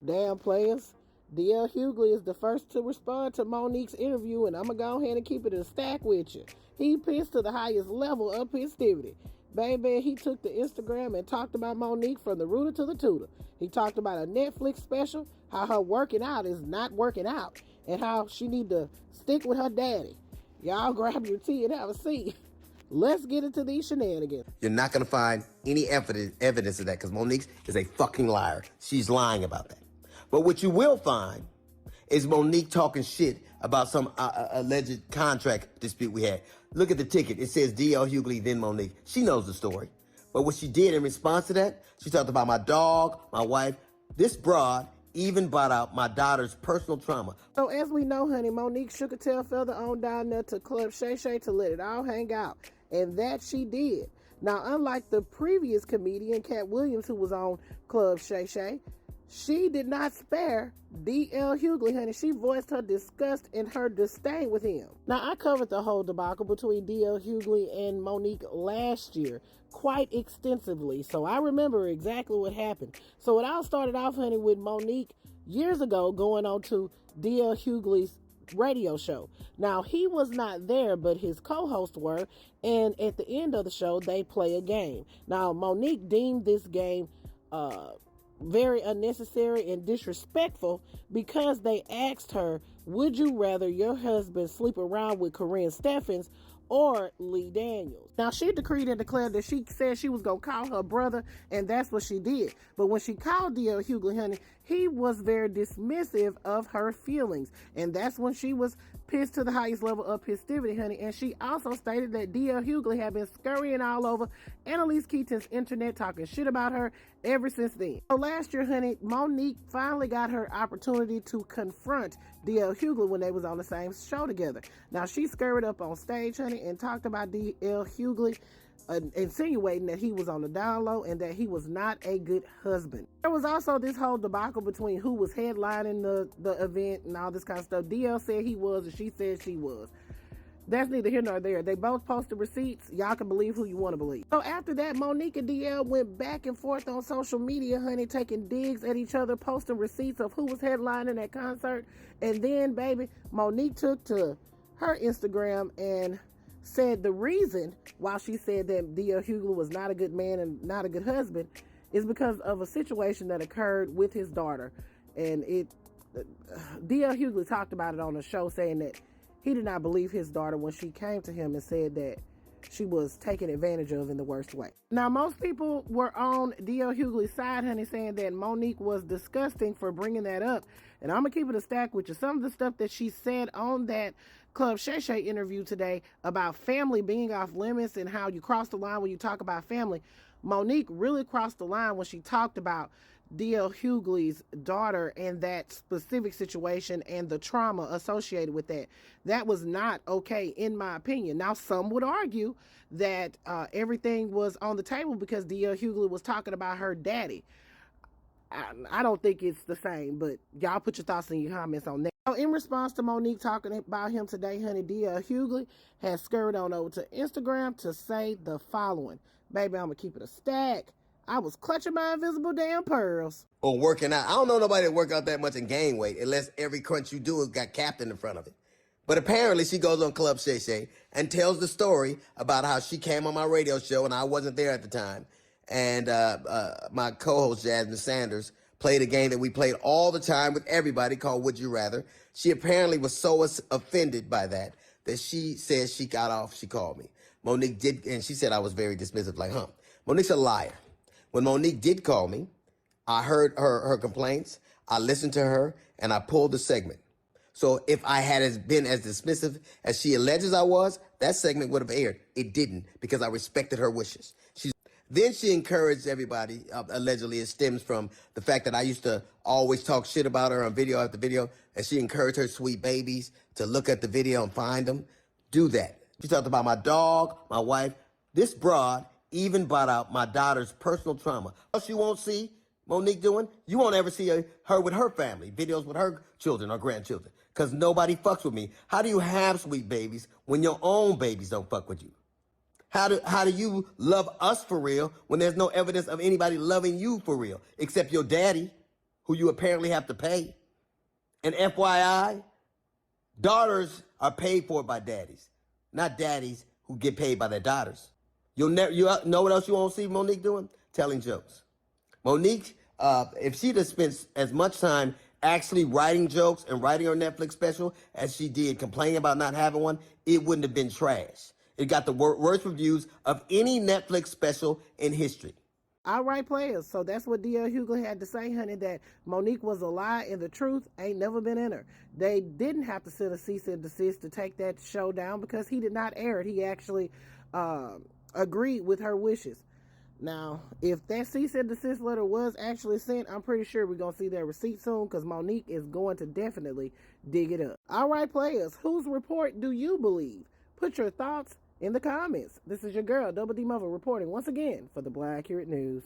Damn players. DL Hughley is the first to respond to Monique's interview, and I'm going to go ahead and keep it in a stack with you. He pissed to the highest level of festivity. Baby, he took to Instagram and talked about Monique from the rooter to the tutor. He talked about a Netflix special, how her working out is not working out, and how she need to stick with her daddy. Y'all grab your tea and have a seat. Let's get into these shenanigans. You're not going to find any evidence of that because Monique is a fucking liar. She's lying about that. But what you will find is Monique talking shit about some alleged contract dispute we had. Look at the ticket. It says D.L. Hughley, then Monique. She knows the story. But what she did in response to that, she talked about my dog, my wife. This broad even brought out my daughter's personal trauma. So as we know, honey, Monique shook a tail feather on down there to Club Shay to let it all hang out. And that she did. Now, unlike the previous comedian, Cat Williams, who was on Club Shay, she did not spare D.L. Hughley, honey. She voiced her disgust and her disdain with him. Now, I covered the whole debacle between D.L. Hughley and Monique last year quite extensively, so I remember exactly what happened. So it all started off, honey, with Monique years ago going on to D.L. Hughley's radio show. Now, he was not there, but his co-hosts were, and at the end of the show, they play a game. Now, Monique deemed this game very unnecessary and disrespectful because they asked her, would you rather your husband sleep around with Corinne Steffens or Lee Daniels? Now, she decreed and declared that she said she was going to call her brother, and that's what she did. But when she called D.L. Hughley, honey, he was very dismissive of her feelings, and that's when she was pissed to the highest level of festivity, honey. And she also stated that D.L. Hughley had been scurrying all over Annalise Keaton's internet talking shit about her ever since then. So last year, honey, Monique finally got her opportunity to confront D.L. Hughley when they was on the same show together. Now, she scurried up on stage, honey, and talked about D.L. Hughley, insinuating that he was on the down low and that he was not a good husband. There was also this whole debacle between who was headlining the event and all this kind of stuff. DL said he was and she said she was. That's neither here nor there. They both posted receipts. Y'all can believe who you want to believe. So after that, Monique and DL went back and forth on social media, honey, taking digs at each other, posting receipts of who was headlining that concert. And then, baby, Monique took to her Instagram and said the reason why she said that D.L. Hughley was not a good man and not a good husband is because of a situation that occurred with his daughter. And D.L. Hughley talked about it on the show, saying that he did not believe his daughter when she came to him and said that she was taken advantage of in the worst way. Now, most people were on D.L. Hughley's side, honey, saying that Monique was disgusting for bringing that up. And I'm going to keep it a stack with you. Some of the stuff that she said on that Club Shay interview today about family being off limits and how you cross the line when you talk about family, Monique really crossed the line when she talked about D.L. Hughley's daughter and that specific situation and the trauma associated with that. That was not okay, in my opinion. Now, some would argue that everything was on the table because D.L. Hughley was talking about her daddy. I don't think it's the same, but y'all put your thoughts in your comments on that. In response to Monique talking about him today, honey, D.L. Hughley has scurried on over to Instagram to say the following. Baby, I'm going to keep it a stack. I was clutching my invisible damn pearls. Or working out. I don't know nobody that work out that much and gain weight unless every crunch you do has got Captain in front of it. But apparently she goes on Club Shay and tells the story about how she came on my radio show and I wasn't there at the time. And my co-host, Jasmine Sanders, played a game that we played all the time with everybody called Would You Rather. She apparently was so offended by that she said she got off. She called me. Monique did, and she said I was very dismissive, like, Monique's a liar. When Monique did call me, I heard her complaints, I listened to her, and I pulled the segment. So if I had been as dismissive as she alleges I was, that segment would have aired. It didn't, because I respected her wishes. Then she encouraged everybody, allegedly it stems from the fact that I used to always talk shit about her on video after video, and she encouraged her sweet babies to look at the video and find them. Do that. She talked about my dog, my wife. This broad even brought out my daughter's personal trauma. What you won't see Monique doing, you won't ever see her with her family, videos with her children or grandchildren, because nobody fucks with me. How do you have sweet babies when your own babies don't fuck with you? How do you love us for real when there's no evidence of anybody loving you for real, except your daddy, who you apparently have to pay. And FYI, daughters are paid for by daddies, not daddies who get paid by their daughters. You know what else you won't see Monique doing? Telling jokes. Monique, if she'd have spent as much time actually writing jokes and writing her Netflix special as she did complaining about not having one, it wouldn't have been trash. It got the worst reviews of any Netflix special in history. All right, players. So that's what D.L. Hughley had to say, honey, that Monique was a lie and the truth ain't never been in her. They didn't have to send a cease and desist to take that show down because he did not air it. He actually agreed with her wishes. Now, if that cease and desist letter was actually sent, I'm pretty sure we're going to see that receipt soon because Monique is going to definitely dig it up. All right, players. Whose report do you believe? Put your thoughts in the comments. This is your girl, Double D Mother, reporting once again for the Black Accurate News.